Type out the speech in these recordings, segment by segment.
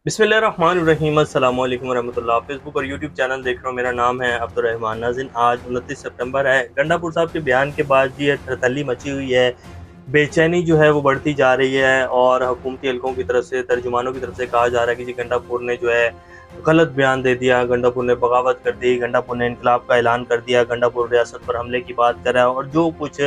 बिस्मिल्लाहिर्रहमानिर्रहीम। अस्सलाम वालेकुम रहमतुल्लाह। फेसबुक और यूट्यूब चैनल देख रहा हूँ, मेरा नाम है अब्दुर्रहमान नाज़िन। आज 29 सितंबर है। गंडापुर साहब के बयान के बाद जी थरथली मची हुई है, बेचैनी जो है वो बढ़ती जा रही है और हुकूमती हलकों की तरफ से, तर्जुमानों की तरफ से कहा जा रहा है कि जी गंडापुर ने जो है गलत बयान दे दिया, गंडापुर ने बगावत कर दी, गंडापुर ने इनकलाब का ऐलान कर दिया, गंडापुर रियासत पर हमले की बात कर रहा है और जो कुछ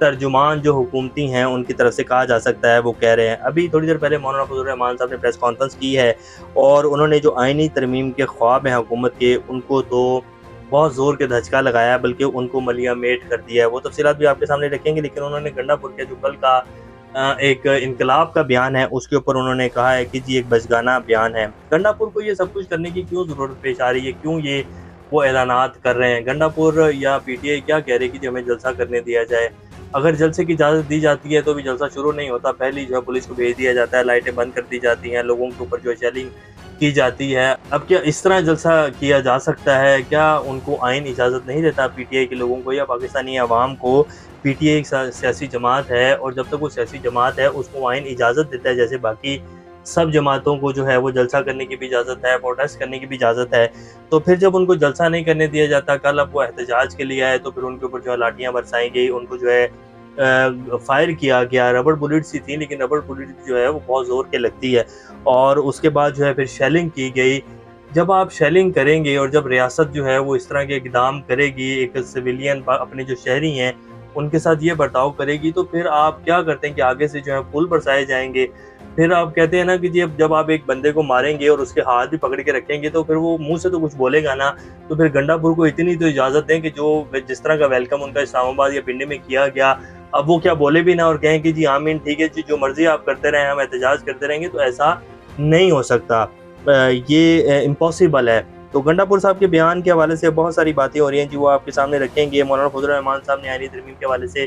तर्जुमान जो हुकूमती हैं उनकी तरफ से कहा जा सकता है वो कह रहे हैं। अभी थोड़ी देर पहले मौलाना फजल रहमान साहब ने प्रेस कॉन्फ्रेंस की है और उन्होंने जो आइनी तरमीम के ख्वाब हैं हुकूमत के, उनको तो बहुत ज़ोर के धचका लगाया है, बल्कि उनको मलिया मेट कर दिया है। वो तफसीलात भी आपके सामने रखेंगे, लेकिन उन्होंने गंडापुर के जो कल का एक इनकलाब का बयान है उसके ऊपर उन्होंने कहा है कि जी एक बचगाना बयान है। गंडापुर को ये सब कुछ करने की क्यों ज़रूरत पेश आ रही है, क्यों ये वो ऐलानात कर रहे हैं? गंडापुर या पीटीआई क्या कह रही है कि जी हमें जलसा करने दिया जाए? अगर जलसे की इजाज़त दी जाती है तो भी जलसा शुरू नहीं होता, पहले जो है पुलिस को भेज दिया जाता है, लाइटें बंद कर दी जाती हैं, लोगों के ऊपर जो है शेलिंग की जाती है। अब क्या इस तरह जलसा किया जा सकता है? क्या उनको आइन इजाज़त नहीं देता पीटीआई के लोगों को या पाकिस्तानी अवाम को? पीटीआई एक सियासी जमात है और जब तक वो सियासी जमात है उसको आइन इजाज़त देता है, जैसे बाकी सब जमातों को जो है वो जलसा करने की भी इजाज़त है, प्रोटेस्ट करने की भी इजाज़त है। तो फिर जब उनको जलसा नहीं करने दिया जाता, कल अब वो एहतजाज के लिए आए तो फिर उनके ऊपर जो है लाठियाँ बरसाई गई, उनको जो है फायर किया गया। रबड़ बुलेट सी थी, लेकिन रबड़ बुलेट जो है वो बहुत ज़ोर के लगती है और उसके बाद जो है फिर शेलिंग की गई। जब आप शेलिंग करेंगे और जब रियासत जो है वो इस तरह के इक़दाम करेगी, एक सिविलियन अपने जो शहरी हैं उनके साथ ये बर्ताव करेगी, तो फिर आप क्या करते हैं कि आगे से जो है फूल बरसाए जाएंगे। फिर आप कहते हैं ना कि जी जब आप एक बंदे को मारेंगे और उसके हाथ भी पकड़ के रखेंगे तो फिर वो मुंह से तो कुछ बोलेगा ना। तो फिर गंडापुर को इतनी तो इजाज़त दें कि जो जिस तरह का वेलकम उनका इस्लामाबाद या पिंडी में किया गया, अब वो क्या बोले भी ना और कहें कि जी आमीन, ठीक है जी, जो मर्जी आप करते रहें, हम एहतजाज करते रहेंगे। तो ऐसा नहीं हो सकता, ये इम्पॉसिबल है। तो गंडापुर साहब के बयान के हवाले से बहुत सारी बातें हो रही हैं जी, वो आपके सामने रखेंगे। मौलाना फजल रहमान साहब ने आईनी तरमीम के हवाले से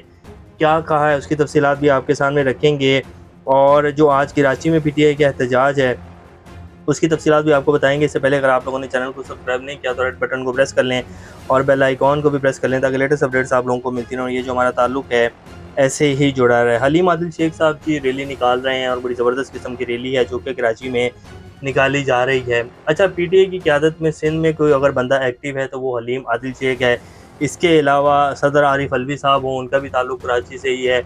क्या कहा है उसकी तफसीलात भी आपके सामने रखेंगे और जो आज कराची में पीटीआई का एहतजाज है उसकी तफसीलात भी आपको बताएंगे। इससे पहले अगर आप लोगों ने चैनल को सब्सक्राइब नहीं किया तो रेड बटन को प्रेस कर लें और बेल आइकॉन को भी प्रेस कर लें ताकि लेटेस्ट अपडेट्स आप लोगों को मिलती रहें और ये जो हमारा ताल्लुक है ऐसे ही जुड़ा रहे। हलीम आदिल शेख साहब की रैली निकाल रहे हैं और बड़ी ज़बरदस्त किस्म की रैली है जो कि कराची में निकाली जा रही है। अच्छा, पीटीआई की क़यादत में सिंध में कोई अगर बंदा एक्टिव है तो वो हलीम आदिल शेख है। इसके अलावा सदर आरिफ अलवी साहब हों, उनका भी ताल्लुक कराची से ही है,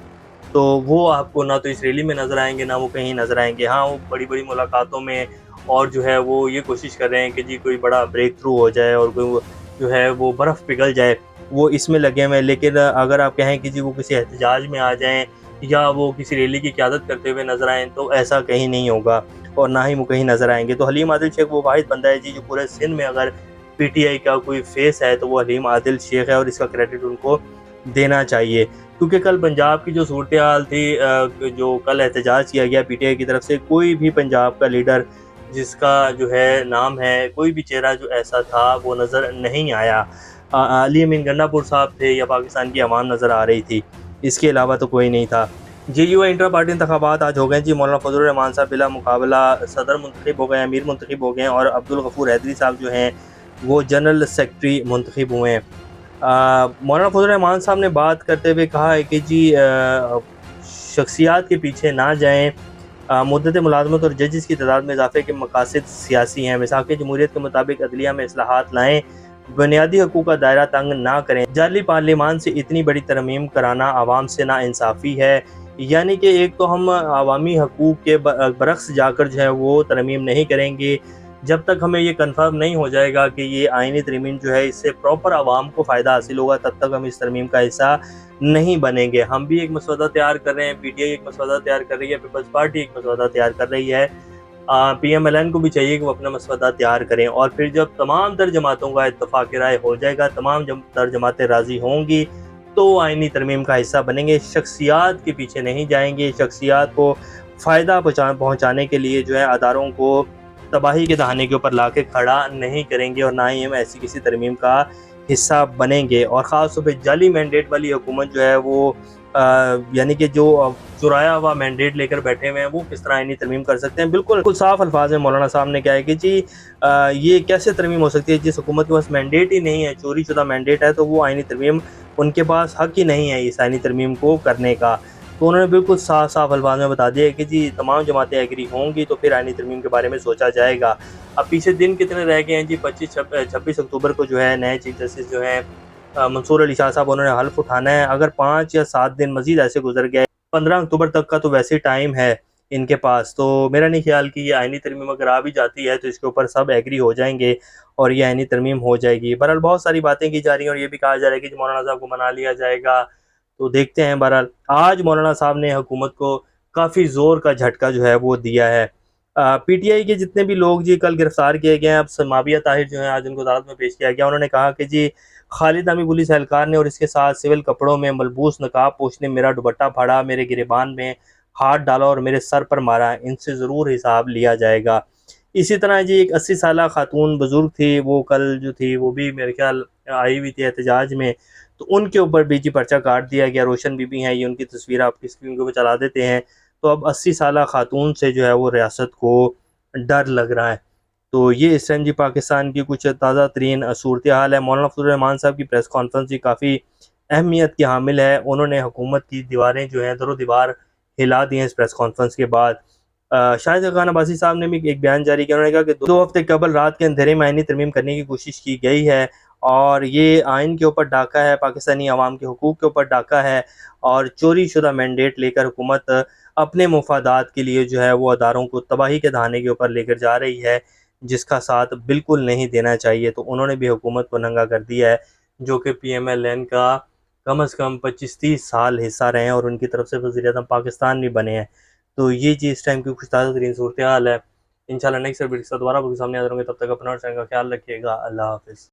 तो वो आपको ना तो इस रैली में नज़र आएंगे ना वो कहीं नज़र आएंगे। हाँ, वो बड़ी बड़ी मुलाकातों में और जो है वो ये कोशिश कर रहे हैं कि जी कोई बड़ा ब्रेक थ्रू हो जाए और कोई जो है वो बर्फ़ पिघल जाए, वो इसमें लगे हुए हैं। लेकिन अगर आप कहें कि जी वो किसी एहतजाज में आ जाएं या वो किसी रैली की क़यादत करते हुए नज़र आएँ, तो ऐसा कहीं नहीं होगा और ना ही वो कहीं नज़र आएंगे। तो हलीम आदिल शेख वो वाहिद बंदा है जी जो पूरे सिंध में अगर पीटीआई का कोई फेस है तो वो हलीम आदिल शेख है और इसका क्रेडिट उनको देना चाहिए। क्योंकि कल पंजाब की जो सूरत हाल थी, जो कल एहतजाज किया गया पीटीआई की तरफ से, कोई भी पंजाब का लीडर जिसका जो है नाम है, कोई भी चेहरा जो ऐसा था वो नज़र नहीं आया। अली अमीन गंडापुर साहब थे या पाकिस्तान की अवाम नज़र आ रही थी, इसके अलावा तो कोई नहीं था। JUI इंटर पार्टी इंतखाबात आज हो गए जी। मौलाना फजल रहमान साहब बिला मुकाबला सदर मुंतखब हो गए, अमीर मुंतखब हो गए और अब्दुल गफूर हैदरी साहब जो हैं वो जनरल सेक्रेटरी मुंतखब हुए हैं। मौलाना फजल रहमान साहब ने बात करते हुए कहा है कि जी शख्सियात के पीछे ना जाएँ, मुद्दत मुलाजमत और जजेस की तादाद में इजाफे के मकासद सियासी हैं। मिसाक़ जमहूरियत के मुताबिक अदलिया में इस्लाहात लाएँ, बुनियादी हकूक़ का दायरा तंग ना करें। जाली पार्लियामान से इतनी बड़ी तरमीम कराना आवाम से नाइंसाफ़ी है। यानी कि एक तो हम अवामी हकूक़ के बरक्स जाकर जो है वो तरमीम नहीं करेंगे जब तक हमें ये कंफर्म नहीं हो जाएगा कि ये आइनी तरमीम जो है इससे प्रॉपर आवाम को फ़ायदा हासिल होगा, तब तक हम इस तरमीम का हिस्सा नहीं बनेंगे। हम भी एक मसवदा तैयार कर रहे हैं, पीटीआई एक मसवदा तैयार कर रही है, पीपल्स पार्टी एक मसवदा तैयार कर रही है। PMLN को भी चाहिए कि वो अपना मसवदा तैयार करें और फिर जब तमाम तर जमातों का इत्तफाक़ राय हो जाएगा, तमाम तर जमातें राज़ी होंगी तो आइनी तरमीम का हिस्सा बनेंगे। शख्सियात के पीछे नहीं जाएंगे, शख्सियात को फ़ायदा पहुँचाने के लिए जो है अदारों को तबाही के दहाने के ऊपर ला के खड़ा नहीं करेंगे और ना ही हम ऐसी किसी तरमीम का हिस्सा बनेंगे। और ख़ास तौर पर जाली मैंडेट वाली हुकूमत जो है वो यानी कि जो चुराया हुआ मैंडेट लेकर बैठे हुए हैं वो किस तरह आइनी तरमीम कर सकते हैं। बिल्कुल साफ अल्फाज में मौलाना साहब ने कहा है कि जी ये कैसे तरमीम हो सकती है जिस हुकूमत के पास मैंडेट ही नहीं है, चोरी शुदा मैंडेट है, तो वो आइनी तरमीम उनके पास हक ही नहीं है इस आइनी तरमीम को करने का। تو انہوں نے بالکل صاف صاف الفاظ میں بتا دیا کہ جی تمام جماعتیں ایگری ہوں گی تو پھر آئینی ترمیم کے بارے میں سوچا جائے گا۔ اب پیچھے دن کتنے رہ گئے ہیں جی، 26 اکتوبر کو جو ہے نئے چیف جسٹس جو ہیں منصور علی شاہ صاحب، انہوں نے حلف اٹھانا ہے۔ اگر 5 یا 7 دن مزید ایسے گزر گئے، 15 اکتوبر تک کا تو ویسے ٹائم ہے ان کے پاس، تو میرا نہیں خیال کہ یہ آئینی ترمیم اگر آ بھی جاتی ہے تو اس کے اوپر سب ایگری ہو جائیں گے اور یہ آئینی ترمیم ہو جائے گی۔ بہرحال بہت ساری باتیں کی جا رہی ہیں اور یہ بھی کہا جا رہا ہے کہ مولانا صاحب کو منا لیا جائے گا، تو دیکھتے ہیں۔ بہرحال آج مولانا صاحب نے حکومت کو کافی زور کا جھٹکا جو ہے وہ دیا ہے۔ پی ٹی آئی کے جتنے بھی لوگ جی کل گرفتار کیے گئے ہیں، اب سماویہ طاہر جو ہیں آج ان کو عدالت میں پیش کیا گیا، انہوں نے کہا کہ جی خالد نامی پولیس اہلکار نے اور اس کے ساتھ سول کپڑوں میں ملبوس نقاب پوش نے میرا دوپٹہ پھاڑا، میرے گریبان میں ہاتھ ڈالا اور میرے سر پر مارا، ان سے ضرور حساب لیا جائے گا۔ اسی طرح جی ایک 80 سالہ خاتون بزرگ تھی، وہ کل جو تھی وہ بھی میرے خیال آئی ہوئی تھی احتجاج میں، تو ان کے اوپر بھی جی پرچہ کاٹ دیا گیا۔ روشن بی بی ہیں، یہ ان کی تصویر آپ کی اسکرین کے اوپر چلا دیتے ہیں۔ تو اب 80 سالہ خاتون سے جو ہے وہ ریاست کو ڈر لگ رہا ہے۔ تو یہ اس ٹائم جی پاکستان کی کچھ تازہ ترین صورتحال ہے۔ مولانا فضل الرحمان صاحب کی پریس کانفرنس جی کافی اہمیت کی حامل ہے، انہوں نے حکومت کی دیواریں جو ہیں در و دیوار ہلا دی ہیں اس پریس کانفرنس کے بعد۔ شاہد خان عباسی صاحب نے بھی ایک بیان جاری کیا، انہوں نے کہا کہ 2 ہفتے قبل رات کے اندھیرے میں آئینی ترمیم کرنے کی کوشش کی گئی ہے اور یہ آئین کے اوپر ڈاکہ ہے، پاکستانی عوام کے حقوق کے اوپر ڈاکہ ہے اور چوری شدہ مینڈیٹ لے کر حکومت اپنے مفادات کے لیے جو ہے وہ اداروں کو تباہی کے دہانے کے اوپر لے کر جا رہی ہے، جس کا ساتھ بالکل نہیں دینا چاہیے۔ تو انہوں نے بھی حکومت کو ننگا کر دیا ہے، جو کہ پی ایم ایل این کا کم از کم 25-30 سال حصہ رہے ہیں اور ان کی طرف سے وزیر اعظم پاکستان بھی بنے ہیں۔ تو یہ چیز اس ٹائم کی کچھ تازہ ترین صورتحال ہے۔ انشاءاللہ نیکسٹ ویڈیو کے ساتھ دوبارہ آپ کے سامنے حاضر ہوں گے، تب تک اپنا اور چینل کا خیال رکھیے گا۔ اللہ حافظ۔